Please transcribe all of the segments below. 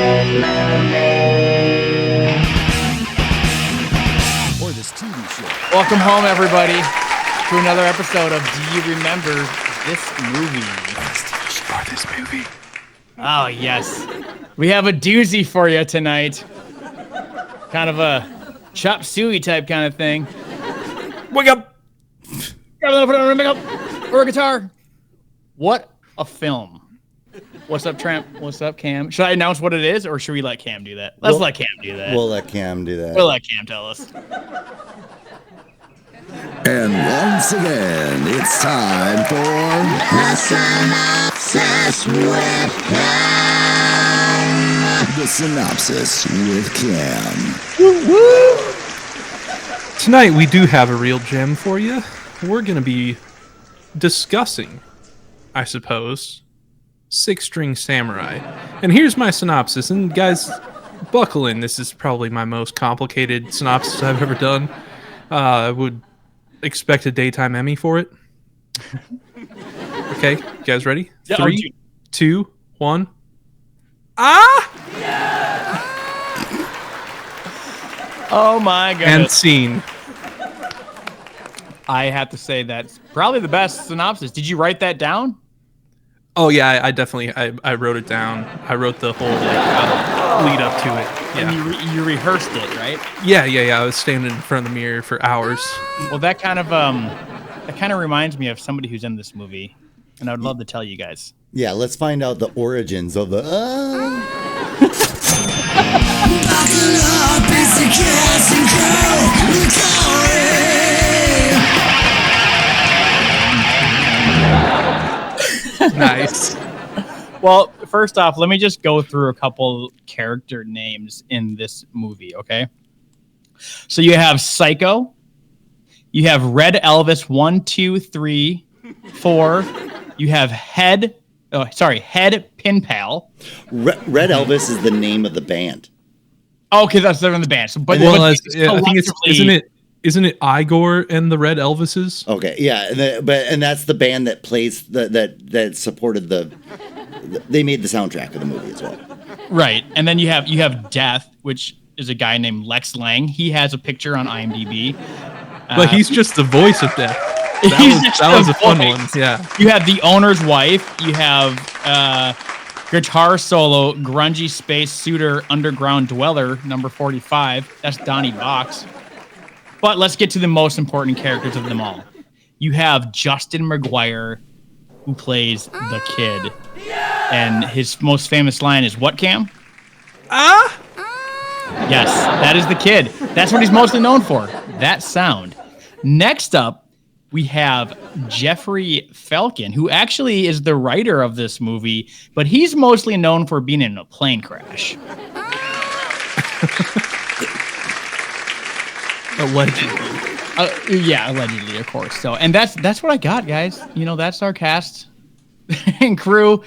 Or this TV show. Welcome home, everybody, to another episode of Do You Remember This Movie? Or this movie. Oh, yes. We have a doozy for you tonight. Kind of a chop suey type kind of thing. Wake up! Or a guitar. What a film. What's up, Tramp? What's up, Cam? Should I announce what it is, or should we let Cam do that? Let's let Cam do that. We'll let Cam do that. We'll let Cam tell us. And once again, it's time for the synopsis with Cam. The synopsis with Cam. Tonight we do have a real gem for you. We're going to be discussing, I suppose, Six String Samurai. And here's my synopsis. And guys, buckle in. This is probably my most complicated synopsis I've ever done. I would expect a daytime Emmy for it. Okay, you guys ready? Yeah, 3, 2, 1. Ah! Oh my goodness. And scene. I have to say that's probably the best synopsis. Did you write that down? Oh yeah, I definitely I wrote it down. I wrote the whole lead up to it. Yeah. And you rehearsed it, right? Yeah. I was standing in front of the mirror for hours. Well, that kind of reminds me of somebody who's in this movie, and I would love to tell you guys. Yeah, let's find out the origins of the. Nice. Well, first off, let me just go through a couple character names in this movie, okay? So you have Psycho, you have Red Elvis 1, 2, 3, 4, you have Head Pin Pal. Red Elvis is the name of the band. Oh, okay, that's in the band. So, I think isn't it Igor and the Red Elvises? Okay, yeah, and that's the band that plays that supported they made the soundtrack of the movie as well. Right, and then you have Death, which is a guy named Lex Lang. He has a picture on IMDb. But he's just the voice of Death. That was a fun one. Yeah. You have the owner's wife. You have guitar solo, grungy space suitor, underground dweller, number 45. That's Donnie Box. But let's get to the most important characters of them all. You have Justin McGuire, who plays the kid. And his most famous line is what, Cam? Yes, that is the kid. That's what he's mostly known for. That sound. Next up, we have Jeffrey Falcon, who actually is the writer of this movie, but he's mostly known for being in a plane crash. Allegedly. Yeah, allegedly, of course. So, and that's what I got, guys. You know, that's our cast and crew.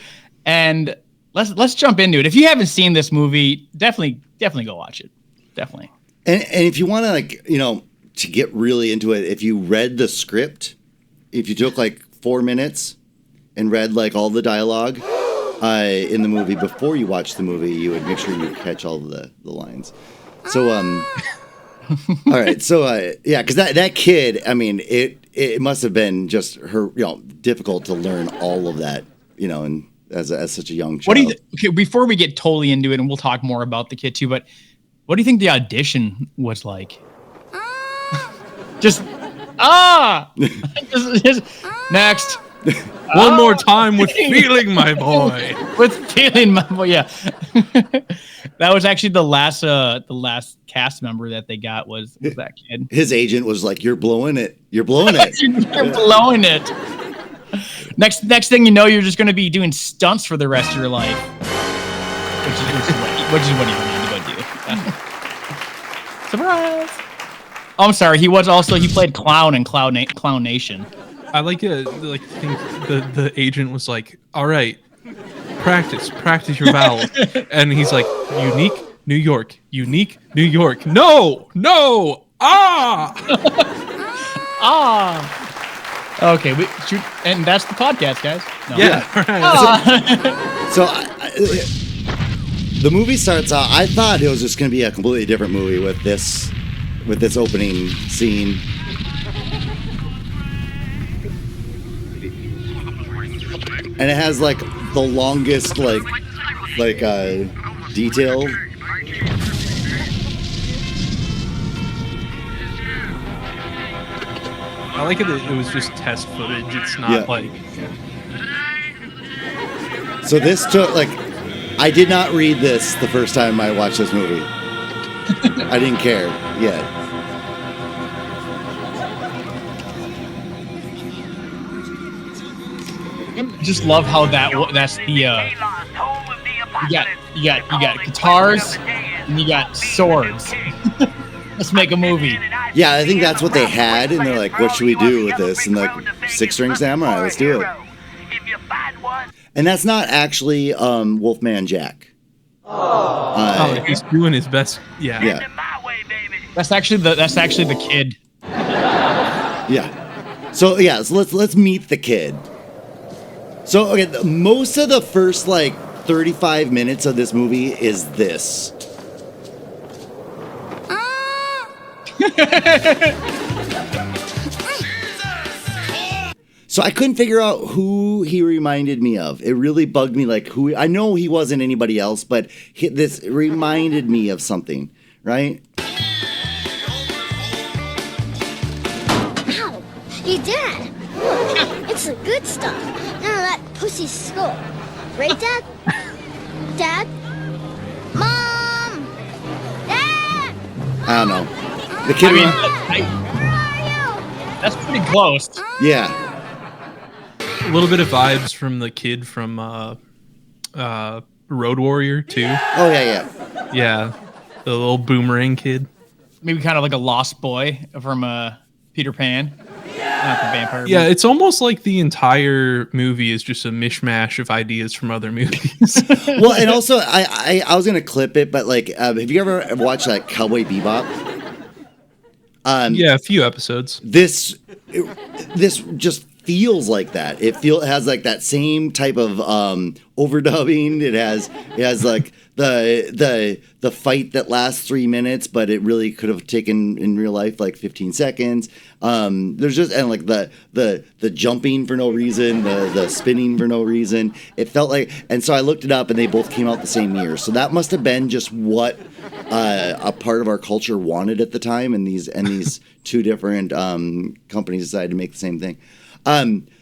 And let's jump into it. If you haven't seen this movie, definitely go watch it. Definitely. And if you want to to get really into it, if you read the script, if you took 4 minutes and read all the dialogue in the movie before you watch the movie, you would make sure you catch all the lines. So all right, so yeah, because that kid, I mean, it must have been just her, difficult to learn all of that, and as such a young child. What do you okay? Before we get totally into it, and we'll talk more about the kid too, but what do you think the audition was like? just next. One more time with feeling, my boy. With feeling, my boy. Yeah, that was actually the last cast member that they got was that kid. His agent was like, "You're blowing it. You're blowing it. You're blowing it." Next thing you know, you're just going to be doing stunts for the rest of your life, which is what you need to go do. Surprise! Oh, I'm sorry. He played clown in Clown Nation. I think the agent was like, "All right, practice your vowels," and he's like, "Unique New York, unique New York, no, Okay, we shoot, and that's the podcast, guys. No. Yeah. So the movie starts out. I thought it was just going to be a completely different movie with this opening scene. And it has like the longest detail. I like it that it was just test footage. It's not like. So this took I did not read this the first time I watched this movie. I didn't care yet. I just love how that's the you got guitars and you got swords. Let's make a movie. Yeah, I think that's what they had, and they're like, "What should we do with this?" And six-string samurai, let's do it. And that's not actually Wolfman Jack. He's doing his best. Yeah. Yeah. That's actually the kid. Yeah. So let's meet the kid. So okay, most of the first 35 minutes of this movie is this. So I couldn't figure out who he reminded me of. It really bugged me. I know he wasn't anybody else, but this reminded me of something, right? Ow! Hey, Dad! Look, it's the good stuff. None of that pussy skull. Right, Dad? Dad? Mom! Dad! I don't know. The kid. Where are you? That's pretty close. Yeah. A little bit of vibes from the kid from Road Warrior too. Oh yeah. Yeah, the little boomerang kid. Maybe kind of like a lost boy from Peter Pan. Not the vampire. Yeah, it's almost like the entire movie is just a mishmash of ideas from other movies. Well, and also I was gonna clip it, but have you ever watched Cowboy Bebop? Yeah, a few episodes. This just feels like that. It has that same type of overdubbing. It has the fight that lasts 3 minutes, but it really could have taken in real life 15 seconds. There's just the jumping for no reason, the spinning for no reason. It felt like, and so I looked it up, and they both came out the same year. So that must have been just what a part of our culture wanted at the time, and these two different companies decided to make the same thing.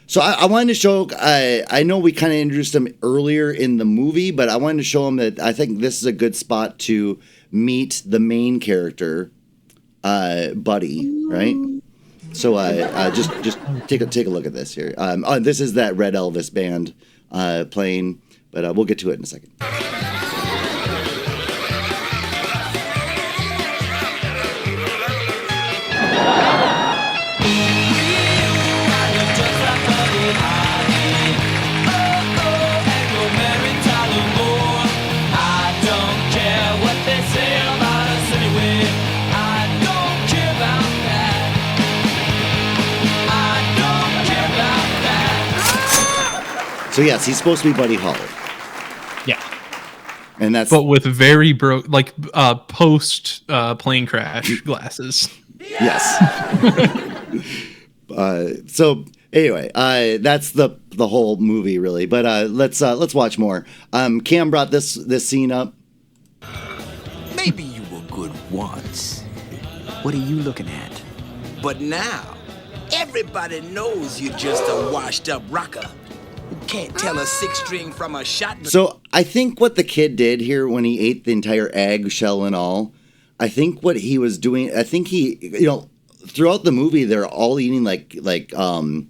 So I wanted to show, I know we kind of introduced him earlier in the movie, but I wanted to show him that I think this is a good spot to meet the main character, Buddy, right? So just take a look at this here. This is that Red Elvis band playing, but we'll get to it in a second. So yes, he's supposed to be Buddy Holly. Yeah. And that's but with very post plane crash glasses. Yes. So anyway, that's the whole movie really. But let's watch more. Cam brought this scene up. Maybe you were good once. What are you looking at? But now, everybody knows you're just a washed-up rocker who can't tell a six-string from a shot. So I think what the kid did here when he ate the entire egg shell and all, I think what he was doing, I think he, throughout the movie they're all eating like candy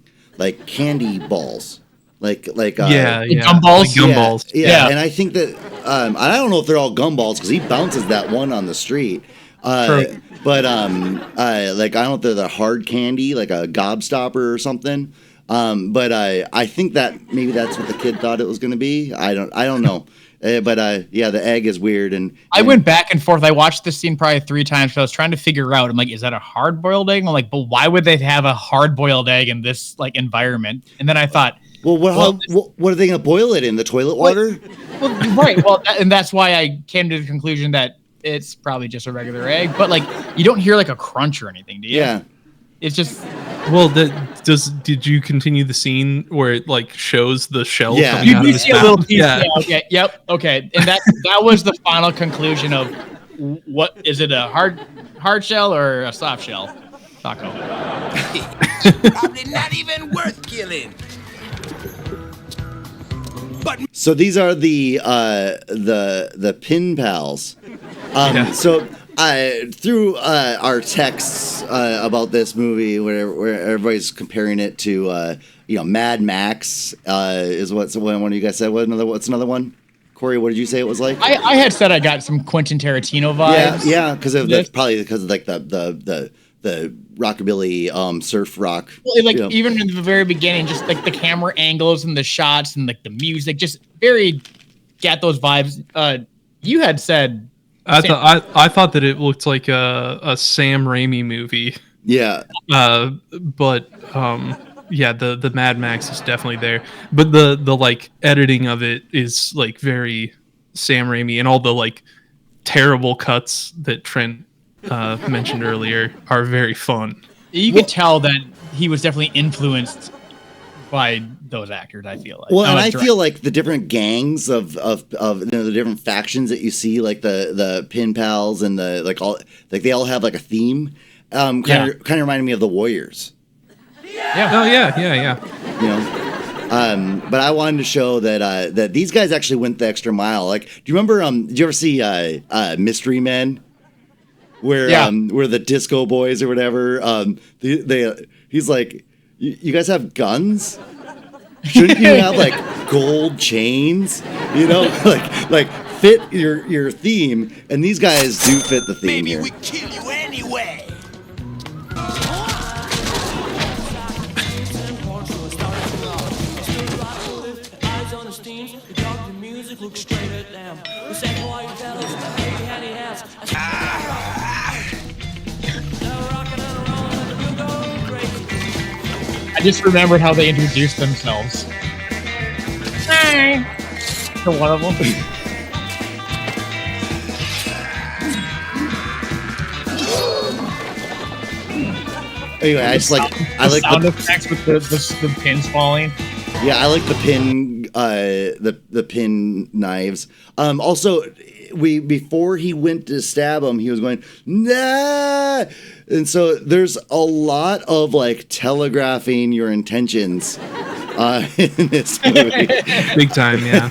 balls, gumballs. Like gumballs. Yeah. And I think that I don't know if they're all gumballs because he bounces that one on the street. But I don't know if they're the hard candy like a gobstopper or something. But I think that maybe that's what the kid thought it was going to be. I don't know. But the egg is weird. And I went back and forth. I watched this scene probably 3 times. So I was trying to figure out. I'm like, is that a hard-boiled egg? And I'm like, but why would they have a hard-boiled egg in this environment? And then I thought, Well, what are they going to boil it in? The toilet water? Well, right. Well, and that's why I came to the conclusion that it's probably just a regular egg. But like, you don't hear like a crunch or anything, do you? Yeah. It's just. Well, did you continue the scene where it like shows the shell? Yeah. coming You out do of his see a mouth? little piece. Yeah. Yeah. Okay. Yep. Okay. And that was the final conclusion of what is it, a hard shell or a soft shell taco? Probably not even worth killing. But So these are the pin pals. So through our texts about this movie, where everybody's comparing it to Mad Max, is what one of you guys said. What's another one? Corey, what did you say it was like? I had said I got some Quentin Tarantino vibes. Yeah, because of probably because of like the rockabilly surf rock. Well, like even in the very beginning, just like the camera angles and the shots and like the music, just very got those vibes. You had said I thought that it looked like a Sam Raimi movie. Yeah. But yeah, the Mad Max is definitely there. But the like editing of it is like very Sam Raimi, and all the like terrible cuts that Trent mentioned earlier are very fun. You could tell that he was definitely influenced by those actors. I feel like. Well, and I feel like the different gangs of the different factions that you see, like the pin pals and the they all have like a theme. Kind of reminded me of the Warriors. Yeah. Oh yeah. But I wanted to show that these guys actually went the extra mile. Like, do you remember? Did you ever see Mystery Men? Where the Disco Boys or whatever? He's like, you guys have guns? Shouldn't you have like gold chains? Like fit your theme. And these guys do fit the theme maybe here. we kill you anyway. I just remembered how they introduced themselves. Hi. To one of them. Anyway, I like sound effects with the pins falling. Yeah, I like the pin the pin knives. Also, before he went to stab him, he was going nah, and so there's a lot of like telegraphing your intentions in this movie, Big time, yeah.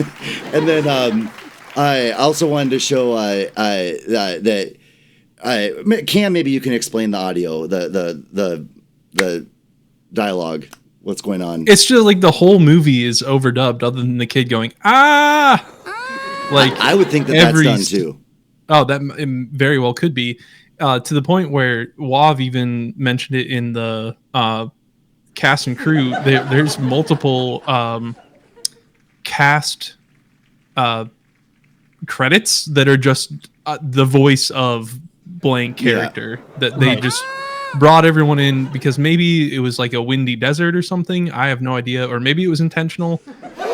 and then I also wanted to show that Cam, maybe you can explain the audio, the dialogue. What's going on? It's just like the whole movie is overdubbed, other than the kid going ah. Like I would think that's done too. Oh, that very well could be, to the point where Wav even mentioned it in the cast and crew. There's multiple cast credits that are just the voice of blank character that they just brought everyone in because maybe it was like a windy desert or something. I have no idea, or maybe it was intentional.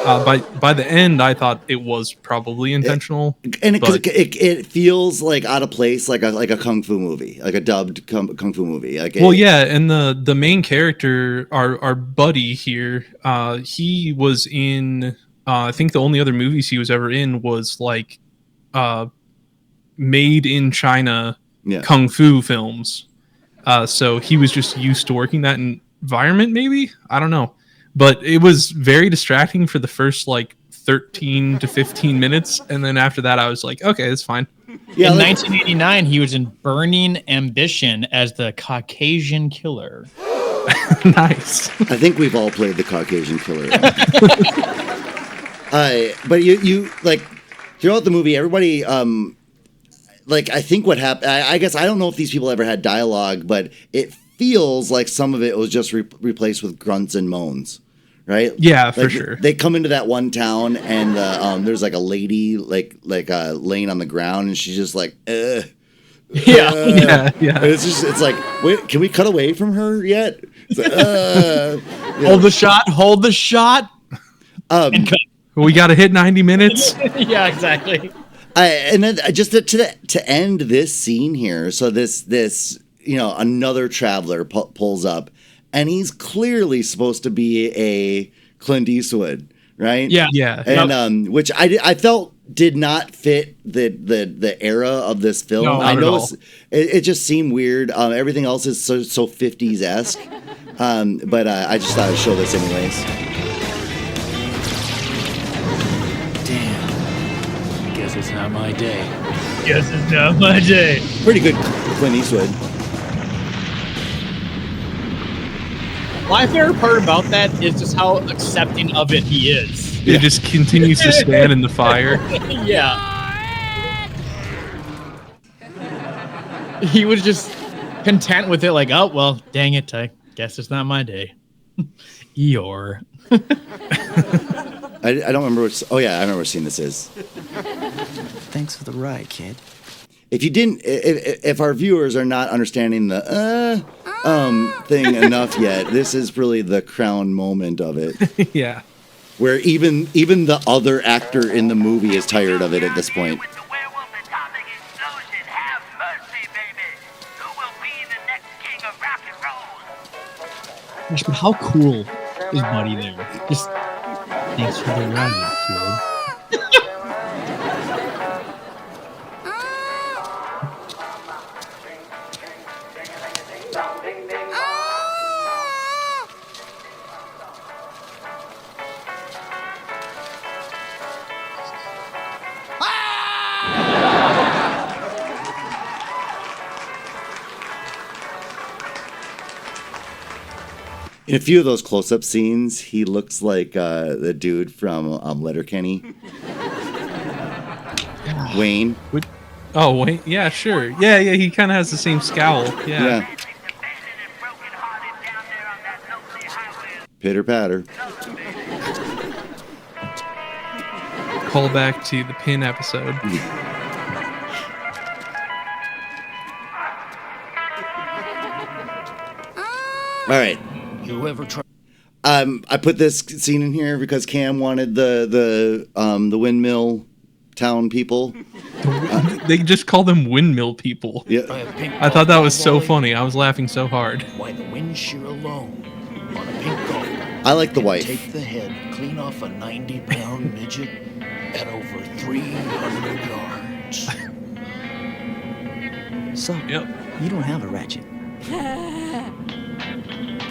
By the end, I thought it was probably intentional, it feels like out of place, like a kung fu movie, like a dubbed kung fu movie. Yeah, and the main character, our buddy here, he was in. I think the only other movies he was ever in was like made in China kung fu films. So he was just used to working that environment, maybe? I don't know. But it was very distracting for the first, 13 to 15 minutes. And then after that, I was like, okay, it's fine. Yeah, in 1989, he was in Burning Ambition as the Caucasian Killer. Nice. I think we've all played the Caucasian Killer. But you throughout the movie, everybody... I think what happened, I guess I don't know if these people ever had dialogue, but it feels like some of it was just replaced with grunts and moans, right? Yeah, for sure. They come into that one town and there's like a lady laying on the ground and she's just like, Yeah. It's like, wait, can we cut away from her yet? It's like, Hold the shot. And cut. We got to hit 90 minutes. Yeah, exactly. And then just to end this scene here, so this another traveler pulls up, and he's clearly supposed to be a Clint Eastwood, right? Yeah. And which I felt did not fit the era of this film. No, I not know at all. it just seemed weird. Everything else is so 50s esque, but I just thought I'd show this anyways. Damn. Guess it's not my day. Guess it's not my day. Pretty good Clint Eastwood. My favorite part about that is just how accepting of it he is. It just continues to stand in the fire. Yeah. He was just content with it, like, oh, well, dang it, I guess it's not my day. Eeyore. I don't remember which. Oh yeah, I remember what scene this is. Thanks for the ride, kid. If you didn't, if our viewers are not understanding the thing enough yet, this is really the crown moment of it, Yeah. where even the other actor in the movie is tired of it at this point. With the werewolf atomic explosion, have mercy, baby. Who will be the next king of rock and roll? Gosh, but how cool is Buddy there? Just thanks for the ride, kid. In a few of those close-up scenes, he looks like the dude from Letterkenny, Wayne. Oh, wait. Yeah, sure. Yeah, he kind of has the same scowl. Yeah. Yeah, Abandoned and broken-hearted down there on that lonely highway. pitter patter. Call back to the Pin episode. All right. You ever try? I put this scene in here because Cam wanted the windmill town people. They just call them windmill people. Yeah, I thought that was so funny. I was laughing so hard. Why the wind shear alone on a pink golf ball. I like the wife. Take the head clean off a 90-pound midget at over 300 yards. So, Yep. you don't have a ratchet.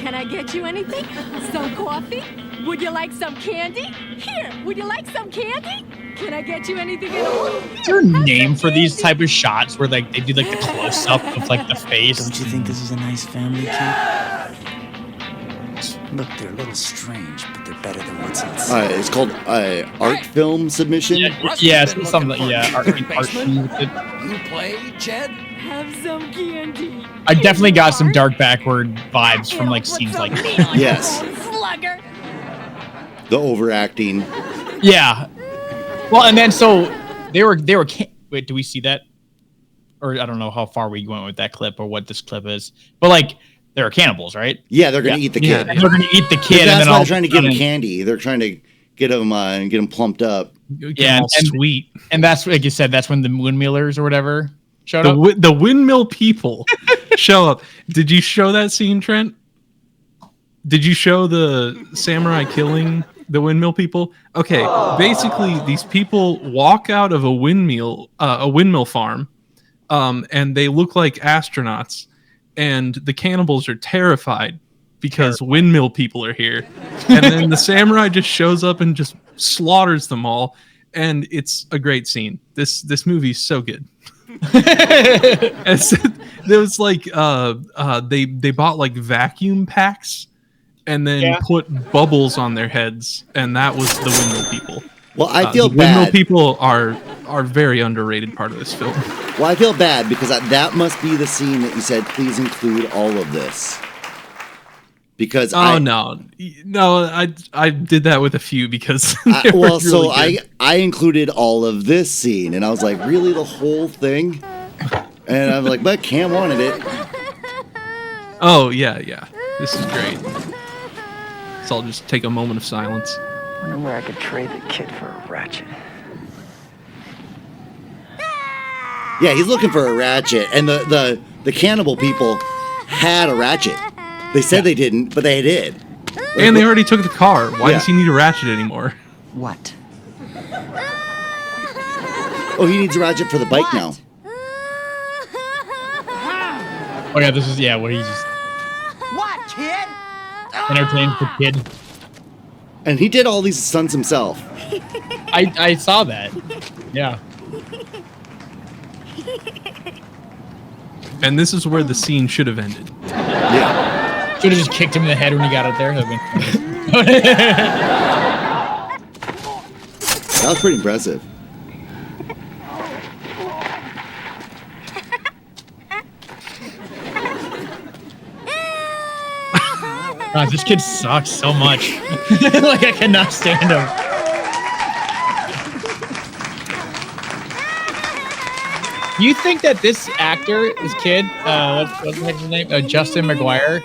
Can I get you anything? Some coffee? Would you like some candy? Here, would you like some candy? Can I get you anything at all? Is there a name for these type of shots where like they do like the close up of like the face? Don't you think this is a nice family, kid? Look, they're a little strange, but they're better than what's inside. it's called art film submission. Yeah, something like art. You play, Jed? Have some candy. I definitely got some dark backward vibes from like scenes like that. Yes. Slugger. The overacting. Yeah. Well, and then so they were. Wait, do we see that? Or I don't know how far we went with that clip or what this clip is, but like they were cannibals, right? Yeah, they're gonna eat the kid. And they're gonna eat the kid, and That's then why all they're trying to give him and- candy. They're trying to get him plumped up. Yeah, All and- sweet. And that's like you said. That's when the windmillers or whatever showed up. The windmill people show up. Did you show that scene, Trent? Did you show the samurai killing the windmill people? Okay, basically these people walk out of a windmill farm, and they look like astronauts, and the cannibals are terrified because windmill people are here, and then the samurai just shows up and just slaughters them all, and it's a great scene. This movie is so good. And so, there was like they bought like vacuum packs and then put bubbles on their heads, and that was the windmill people. Well, I feel the windmill bad. people are very underrated part of this film. Well, I feel bad because that must be the scene that you said, please include all of this. Because no, I did that with a few because they were well, so really good. I included all of this scene, and I was like, really, the whole thing? And I'm like, but Cam wanted it. Oh yeah, this is great. So I'll just take a moment of silence. Wonder where I could trade the kid for a ratchet. Yeah, he's looking for a ratchet, and the cannibal people had a ratchet. They said they didn't, but they did. And they already took the car. Why Yeah. does he need a ratchet anymore? What? Oh, he needs a ratchet for the bike now. Oh yeah, this is where he just What, kid? entertains the kid. And he did all these stunts himself. I saw that. Yeah. And this is where the scene should have ended. Yeah. Should have just kicked him in the head when he got up there. That was pretty impressive. God, this kid sucks so much. Like, I cannot stand him. You think that this actor, this kid, what's his name? Justin McGuire.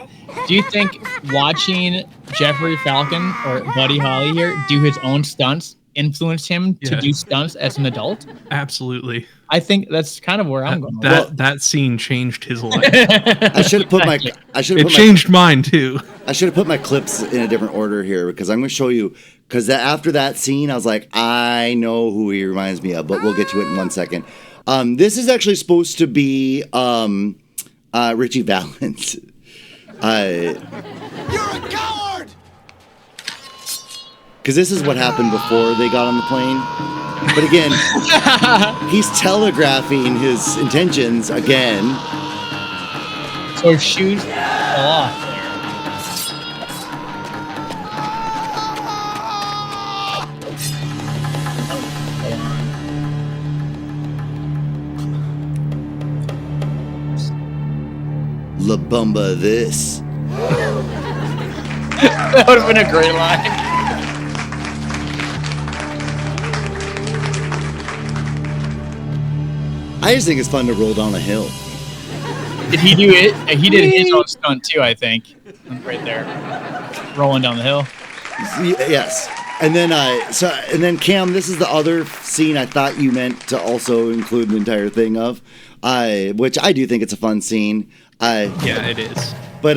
Do you think watching Jeffrey Falcon or Buddy Holly here do his own stunts influenced him to do stunts as an adult? Absolutely. I think that's kind of where I'm going. That scene changed his life. I should have put my. It changed mine too. I should have put my clips in a different order here because I'm going to show you. Because after that scene, I was like, I know who he reminds me of, but we'll get to it in 1 second. This is actually supposed to be Richie Valens. You're a coward! Because this is what happened before they got on the plane. But again, he's telegraphing his intentions again. So his shoes fell off. La Bumba this. That would have been a great line. I just think it's fun to roll down a hill. Did he do it? He did his own stunt too, I think. Right there. Rolling down the hill. Yes. And then Cam, this is the other scene I thought you meant to also include the entire thing of, which I do think it's a fun scene. Yeah, it is. But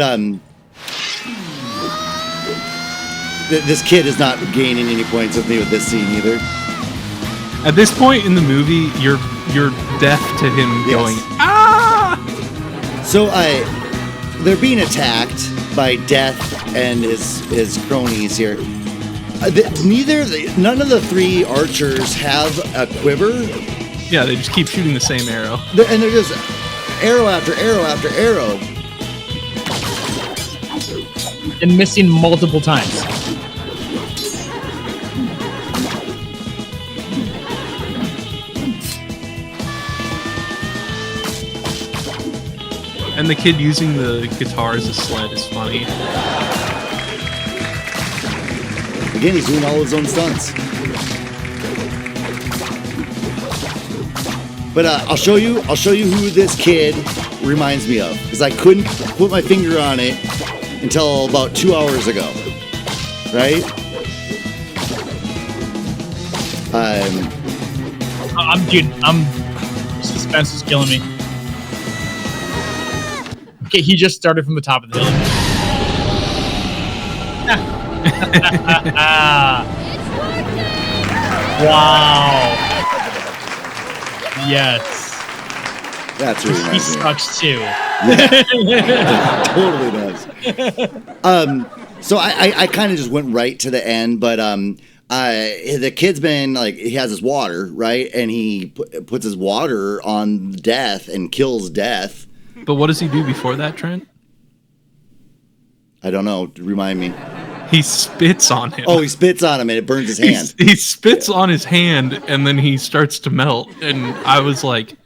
this kid is not gaining any points with me with this scene either. At this point in the movie, you're deaf to him going, ah! So they're being attacked by Death and his cronies here. None of the three archers have a quiver. Yeah, they just keep shooting the same arrow. And they're just arrow after arrow after arrow. And missing multiple times. And the kid using the guitar as a sled is funny. Again, he's doing all his own stunts. But I'll show you who this kid reminds me of, because I couldn't put my finger on it until about 2 hours ago. Right? Suspense is killing me. Okay, he just started from the top of the hill. Wow. Yes. That's really He nice. sucks too. Totally does. So I kind of just went right to the end, but the kid's been like, he has his water, right? And he puts his water on Death and kills Death. But what does he do before that, Trent? I don't know. Remind me. He spits on him. Oh, he spits on him and it burns his hand. He spits on his hand and then he starts to melt. And I was like,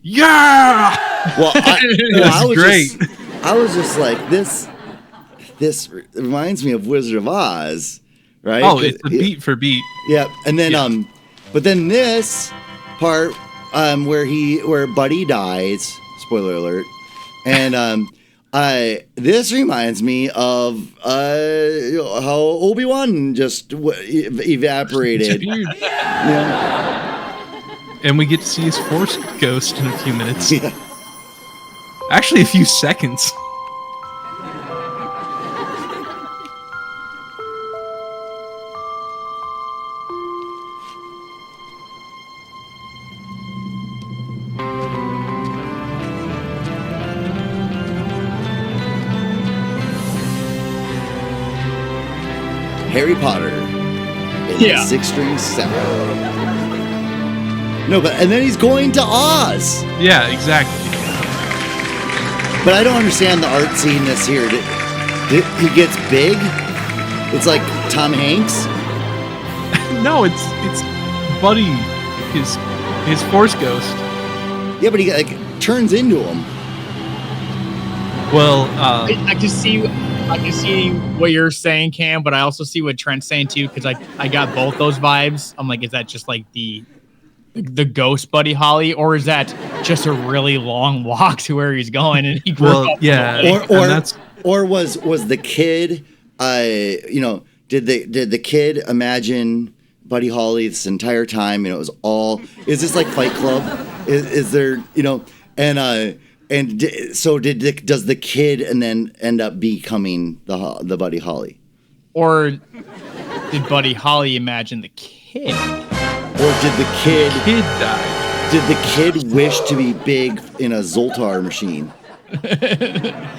yeah! Well, I was great. I was just like, this reminds me of Wizard of Oz, right? Oh, it's a beat for beat. Yeah, and then but then this part where Buddy dies, spoiler alert, and This reminds me of how Obi-Wan just evaporated. Disappeared. Yeah. And we get to see his Force ghost in a few minutes. Yeah. Actually, a few seconds. Harry Potter and the Six-String Samurai. No, and then he's going to Oz. Yeah, exactly. But I don't understand the artsiness here. He gets big. It's like Tom Hanks. No, it's Buddy, his Force ghost. Yeah, but he like turns into him. Well, I can see what you're saying, Cam, but I also see what Trent's saying too, because I got both those vibes. I'm like, is that just like the ghost Buddy Holly, or is that just a really long walk to where he's going and he grew up? Yeah, or was the kid, did the kid imagine Buddy Holly this entire time, and it was all, is this like Fight Club? Is there, does the kid and then end up becoming the Buddy Holly? Or did Buddy Holly imagine the kid? Or did the kid die? Did the kid wish to be big in a Zoltar machine?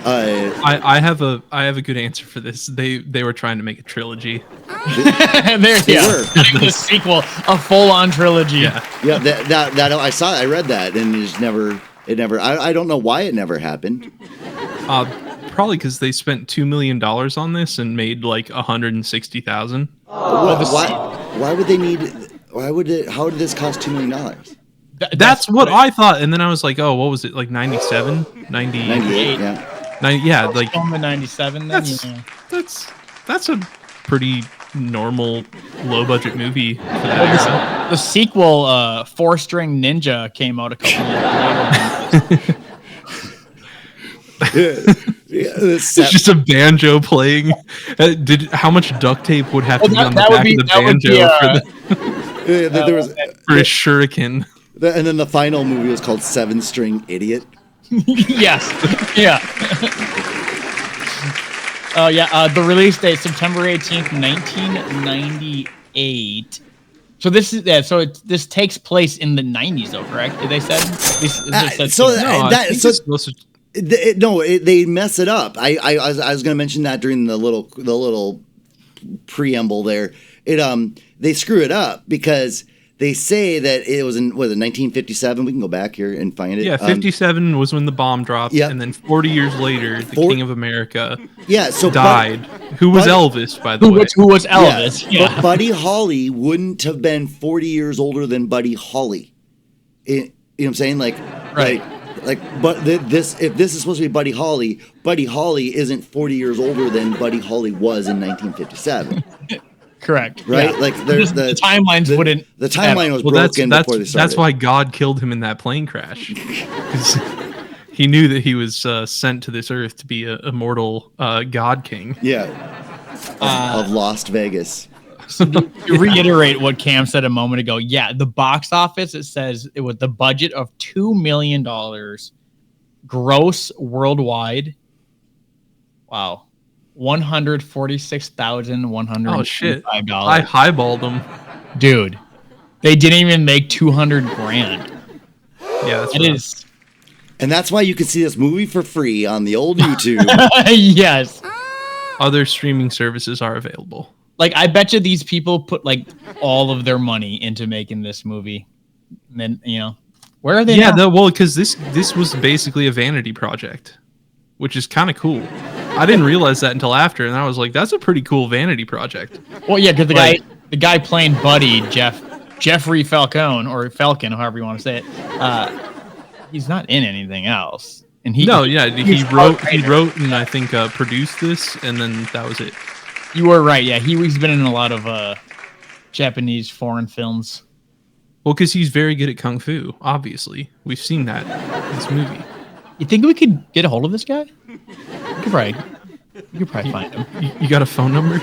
I have a good answer for this. They were trying to make a trilogy. The sequel, a full-on trilogy. Yeah, that I read that, and it never. I don't know why it never happened. Probably because they spent $2 million on this and made like $160,000. Why would they need? Why would it? How did this cost $2 million? That's what I thought, and then I was like, oh, what was it, like 97, 98? Yeah, like on the 97. Then, that's a pretty normal low budget movie for that era. The sequel, 4-String Ninja, came out a couple years later. It's just a banjo playing. How much duct tape would have to be on the back of the banjo there was for a shuriken? And then the final movie was called 7-String Idiot. Yes. Yeah. Oh yeah. The release date September 18th, 1998. So this is this takes place in the 90s, though, correct? They said. They mess it up. I was going to mention that during the little preamble there. They screw it up because they say that it was in 1957. We can go back here and find it. Yeah, 57 was when the bomb dropped, yeah. And then 40 years later, the King of America died. Who was Elvis, by the way? Who was Elvis? Yeah. But Buddy Holly wouldn't have been 40 years older than Buddy Holly. You know what I'm saying? But if this is supposed to be Buddy Holly isn't 40 years older than Buddy Holly was in 1957. Correct. Right? Yeah. Like there's the timelines wouldn't. The timeline was broken before they started. That's why God killed him in that plane crash. Because he knew that he was sent to this earth to be a immortal God King. Yeah. Of Lost Vegas. So to reiterate what Cam said a moment ago, yeah, the box office, it says it was the budget of $2 million, gross worldwide. Wow. $146,105. Oh shit! I highballed them, dude. They didn't even make $200,000. Yeah, it is, and that's why you can see this movie for free on the old YouTube. Yes. Other streaming services are available. Like, I bet you these people put like all of their money into making this movie. And then, where are they? Yeah, because this was basically a vanity project, which is kind of cool. I didn't realize that until after, and I was like, "That's a pretty cool vanity project." Well, yeah, because the guy playing Buddy, Jeffrey Falcone, or Falcon, however you want to say it, he's not in anything else. And he wrote and I think produced this, and then that was it. You were right. Yeah, he's been in a lot of Japanese foreign films. Well, because he's very good at kung fu. Obviously, we've seen that in this movie. You think we could get a hold of this guy? You could probably find him. You got a phone number?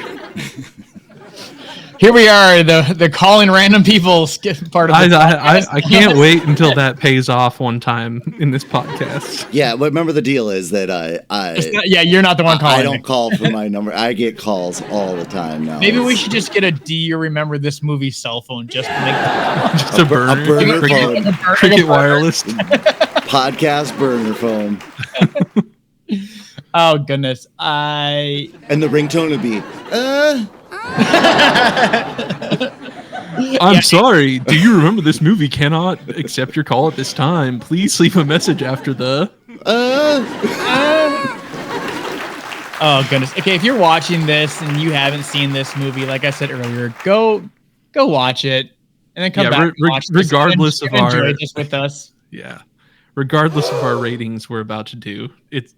Here we are, the calling random people part of the podcast. I can't wait until that pays off one time in this podcast. Yeah, but remember the deal is that you're not the one calling. I don't call for my number. I get calls all the time now. Maybe we should just get a "Do you remember this movie?" cell phone just to make just a burner phone. Cricket wireless podcast burner phone. Oh goodness, and the ringtone would be I'm sorry. Do you remember this movie? Cannot accept your call at this time. Please leave a message after the. Oh goodness. Okay, if you're watching this and you haven't seen this movie, like I said earlier, go watch it and then come back. And watch regardless this of our enjoy this with us. Yeah, regardless of our ratings, we're about to do it.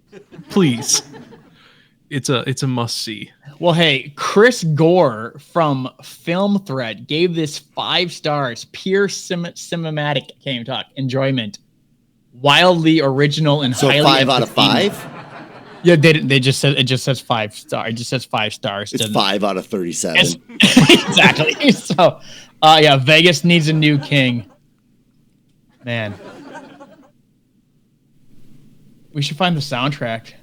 Please, it's a must see. Well, hey, Chris Gore from Film Thread gave this 5 stars. Pure cinematic, can't even talk, enjoyment. Wildly original and highly 5 out of 5? Yeah, they just said it just says 5 stars. It just says 5 stars. It's 5 out of 37. Exactly. So, yeah, Vegas needs a new king. Man. We should find the soundtrack.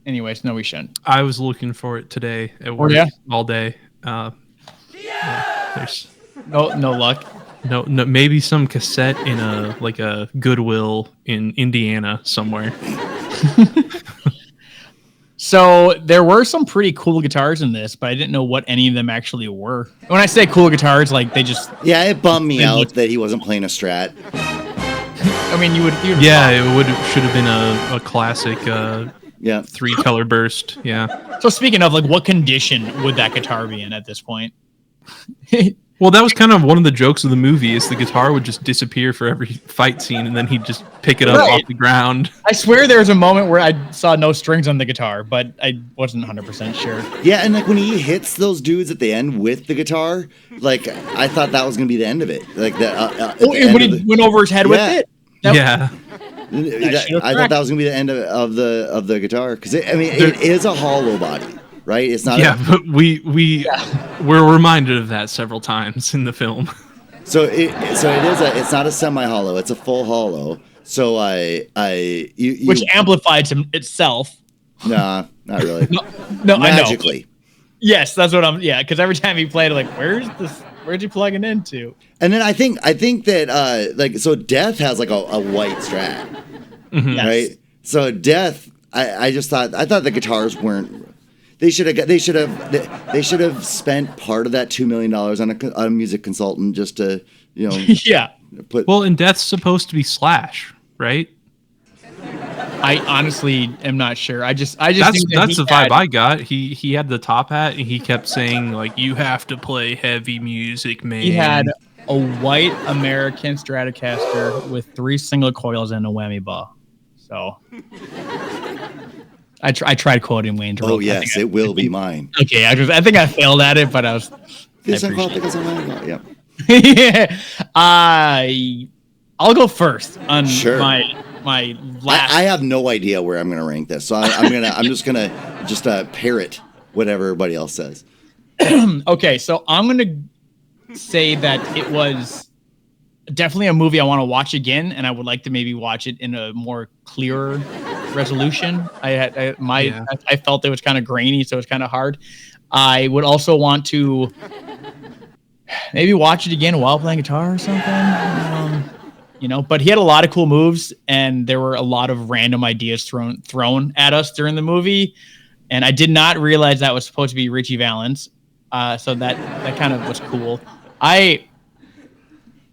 Anyways, no, we shouldn't. I was looking for it today at work all day. There's no luck. No, maybe some cassette in a Goodwill in Indiana somewhere. So there were some pretty cool guitars in this, but I didn't know what any of them actually were. When I say cool guitars, like they just it bummed me out that he wasn't playing a Strat. I mean, you should have been a classic. 3-color burst. Yeah. So speaking of, like, what condition would that guitar be in at this point? Well, that was kind of one of the jokes of the movie is the guitar would just disappear for every fight scene and then he'd just pick it up off the ground. I swear there was a moment where I saw no strings on the guitar, but I wasn't 100% sure. Yeah, and like when he hits those dudes at the end with the guitar, like I thought that was going to be the end of it. Like that. When he went over his head with it? I thought that was gonna be the end of the guitar because it is a hollow body, right? It's not. Yeah, but we're reminded of that several times in the film. So it's not a semi-hollow; it's a full hollow. So which amplifies itself. Nah, not really. no, magically. I know. Yes, that's what I'm. Yeah, because every time he played, like, where's he plugging into? And then I think that so Death has like a white Strat, right? So Death, I thought the guitars weren't. They should have spent part of that $2 million on a music consultant just to put. Well, and Death's supposed to be Slash, right? I honestly am not sure. That's the vibe I got. He had the top hat and he kept saying like, "You have to play heavy music, man." He had a white American Stratocaster with 3 single coils and a whammy bar. So I tried quoting Wayne. Oh yes, it will be mine. Okay, I think I failed at it, but I was. Yeah. I'll go first on my last. I have no idea where I'm gonna rank this, so I'm just gonna parrot whatever everybody else says. Okay, so I'm gonna say that it was definitely a movie I want to watch again, and I would like to maybe watch it in a more clearer resolution. I felt it was kind of grainy, so it was kind of hard. I would also want to maybe watch it again while playing guitar or something. But he had a lot of cool moves, and there were a lot of random ideas thrown at us during the movie, and I did not realize that was supposed to be Richie Valens. So that kind of was cool. I'm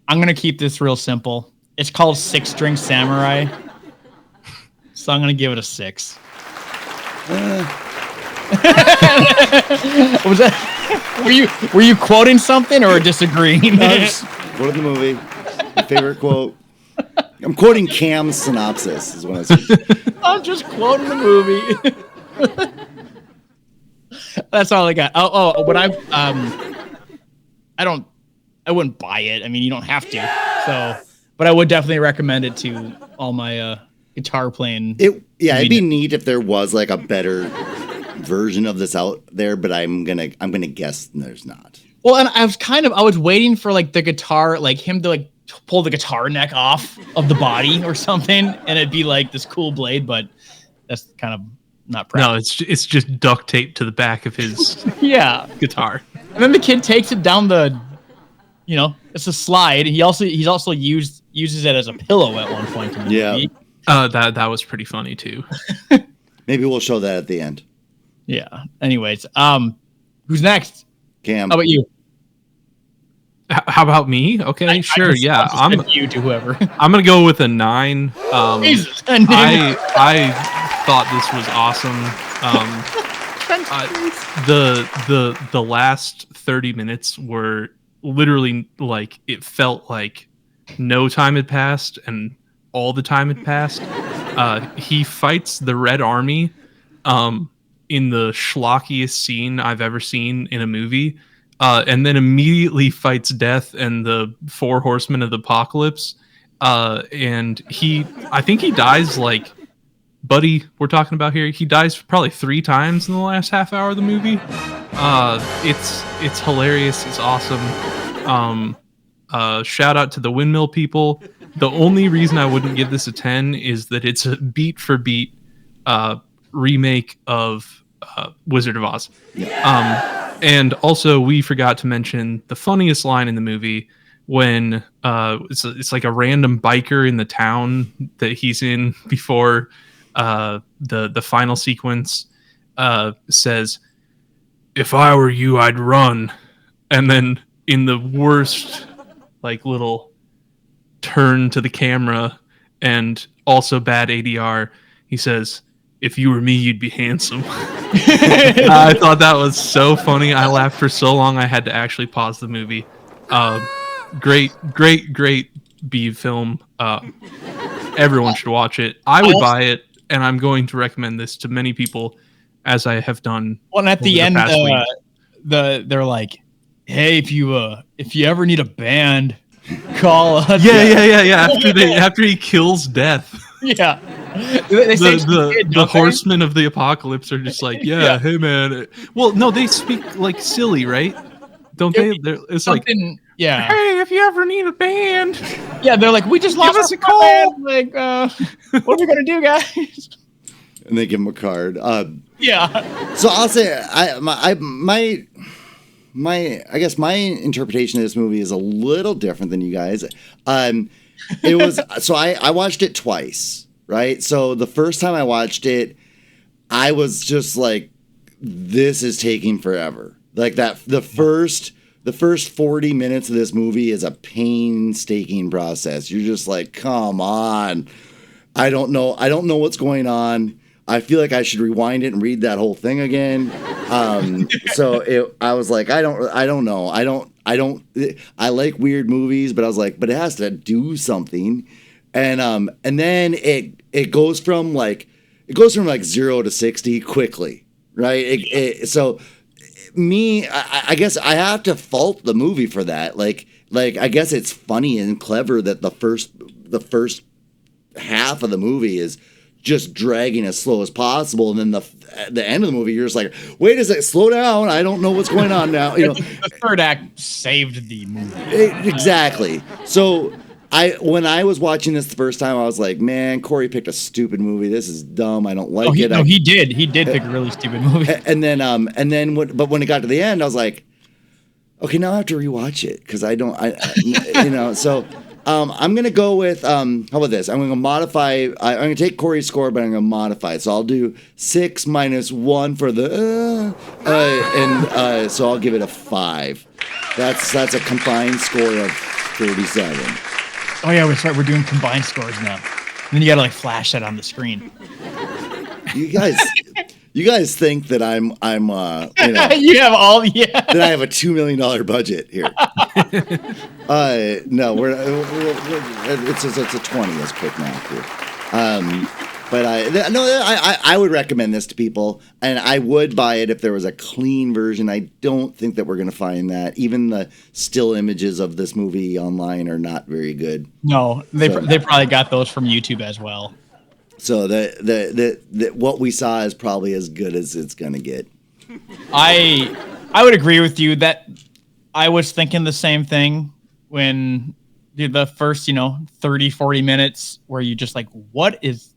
gonna keep this real simple. It's called 6-String Samurai, so I'm gonna give it a 6. Was that? Were you quoting something or disagreeing? No, just quoting the movie. My favorite quote. I'm quoting Cam's synopsis. Is what I said. I'm just quoting the movie. That's all I got. But I wouldn't buy it. I mean, you don't have to. So, but I would definitely recommend it to all my guitar playing. Yeah, it'd be neat if there was like a better version of this out there, but I'm gonna guess there's not. Well, and I was waiting for like the guitar, like him to like pull the guitar neck off of the body or something, and it'd be like this cool blade, but that's kind of not practical. No, it's just duct tape to the back of his Yeah. guitar. And then the kid takes it down it's a slide. He's also uses it as a pillow at one point in the movie. That was pretty funny too. Maybe we'll show that at the end. Yeah. Anyways, who's next? Cam. How about you? How about me? Okay, sure. I'm you to whoever. I'm gonna go with a 9. Jesus. I thought this was awesome. The last 30 minutes were literally like it felt like no time had passed and all the time had passed. He fights the Red Army in the schlockiest scene I've ever seen in a movie. And then immediately fights death and the 4 horsemen of the apocalypse. And I think he dies like Buddy we're talking about here. He dies probably 3 times in the last half hour of the movie. It's hilarious. It's awesome. Shout out to the windmill people. The only reason I wouldn't give this a 10 is that it's a beat for beat remake of Wizard of Oz. And also, we forgot to mention the funniest line in the movie when it's like a random biker in the town that he's in before the final sequence says, "If I were you, I'd run." And then in the worst, like, little turn to the camera and also bad ADR, he says, "If you were me, you'd be handsome." I thought that was so funny. I laughed for so long I had to actually pause the movie. Great B film. Everyone should watch it. I would buy it, and I'm going to recommend this to many people, as I have done. Well, and at the end, they're like, "Hey, if you ever need a band, call us." Yeah. After he kills Death. Yeah. The horsemen of the apocalypse are just like, yeah, hey man. Well, no, they speak like silly, right? Don't they? It's like, yeah. Hey, if you ever need a band, yeah, they're like, we just lost us a call. Like, what are we gonna do, guys? And they give him a card. Yeah. So I'll say, I guess my interpretation of this movie is a little different than you guys. It was so I watched it twice. Right. So the first time I watched it, I was just like, this is taking forever. Like that. The first 40 minutes of this movie is a painstaking process. You're just like, come on. I don't know what's going on. I feel like I should rewind it and read that whole thing again. I was like, I don't know. I like weird movies, but I was like, but it has to do something. And then it goes from like 0 to 60 quickly, right? I guess I have to fault the movie for that. Like I guess it's funny and clever that the first half of the movie is just dragging as slow as possible, and then the end of the movie, you're just like, wait a second, slow down. I don't know what's going on now. You know, the third act saved the movie. Exactly. So when I was watching this the first time, I was like, man, Corey picked a stupid movie. This is dumb. I don't like it. No, he did. He did pick a really stupid movie. But when it got to the end, I was like, okay, now I have to rewatch it because So I'm gonna go with how about this? I'm gonna modify. I'm gonna take Corey's score, but I'm gonna modify it. So I'll do 6 minus 1 for the so I'll give it a 5. That's a combined score of 37. Oh yeah, that's right. We're doing combined scores now. And then you gotta like flash that on the screen. You guys think that I'm you have all that I have a $2 million budget here. No, it's a 20 as quick math here. But I would recommend this to people, and I would buy it if there was a clean version. I don't think that we're going to find that. Even the still images of this movie online are not very good. No, they probably got those from YouTube as well. So the what we saw is probably as good as it's gonna get. I would agree with you that I was thinking the same thing when the first 30, 40 minutes where you just like, what is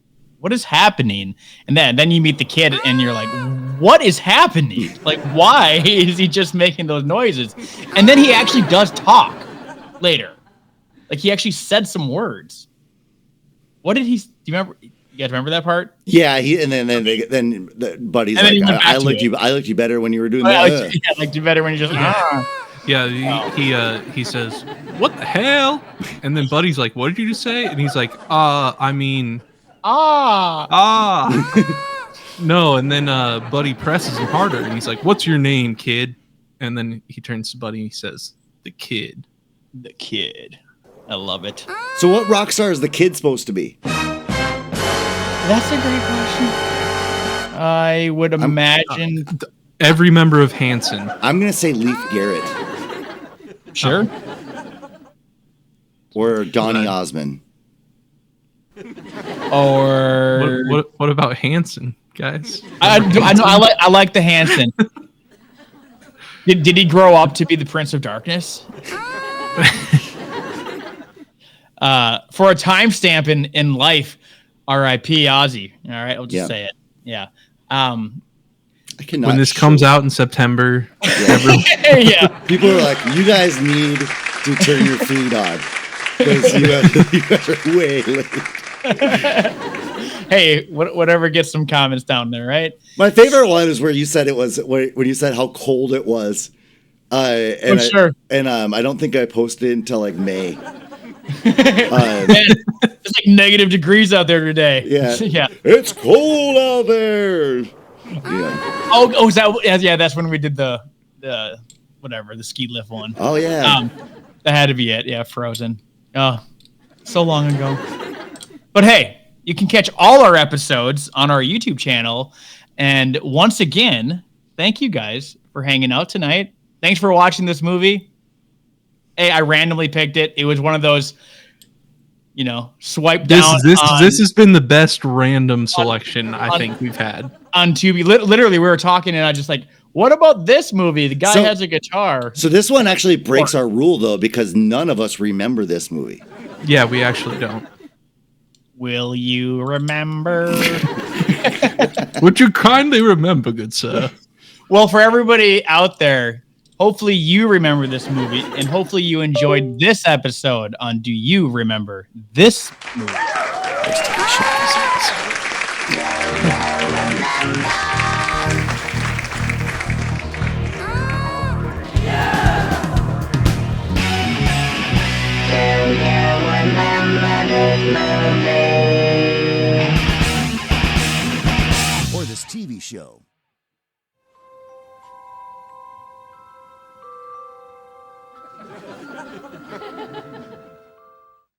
happening? And then you meet the kid and you're like, what is happening? Like, why is he just making those noises? And then he actually does talk later. Like, he actually said some words. What did he? Do you remember? You guys remember that part? Yeah, and then the buddy's And then he like, went back I to liked it. you. I liked you better when you were doing I that. liked you better when you just. Yeah, he says, "What the hell?" And then Buddy's like, "What did you just say?" And he's like, I mean, no." And then Buddy presses him harder, and he's like, "What's your name, kid?" And then he turns to Buddy and he says, "The kid." The kid. I love it. So what rock star is the kid supposed to be? That's a great question. I would imagine. Every member of Hanson. I'm gonna say Leif Garrett Sure. or Donny Osmond. Or What about Hanson, guys? I like the Hanson. Did he grow up to be the Prince of Darkness? For a timestamp in life, R.I.P. Ozzy. All right, I'll just say it. Yeah. I cannot. When this comes out in September, Yeah. people are like, you guys need to turn your feed on because you guys are way late. Hey, whatever gets some comments down there, right? My favorite one is where you said it was when you said how cold it was. And sure. I don't think I posted it until like May. Man, it's like negative degrees out there today. Yeah. Yeah. It's cold out there. Yeah. Oh, is that? Yeah, that's when we did the whatever, the ski lift one. Oh yeah. That had to be it. Yeah, Frozen. Oh, so long ago. But hey, you can catch all our episodes on our YouTube channel. And once again, thank you guys for hanging out tonight. Thanks for watching this movie. Hey, I randomly picked it. It was one of those, swipe down. This has been the best random selection I think we've had on Tubi. Literally, we were talking, and I just like, what about this movie? The guy has a guitar. So this one actually breaks our rule though, because none of us remember this movie. Yeah, we actually don't. Will you remember? Would you kindly remember, good sir? Well, for everybody out there, hopefully you remember this movie, and hopefully you enjoyed this episode on Do You Remember This Movie? Or this TV show.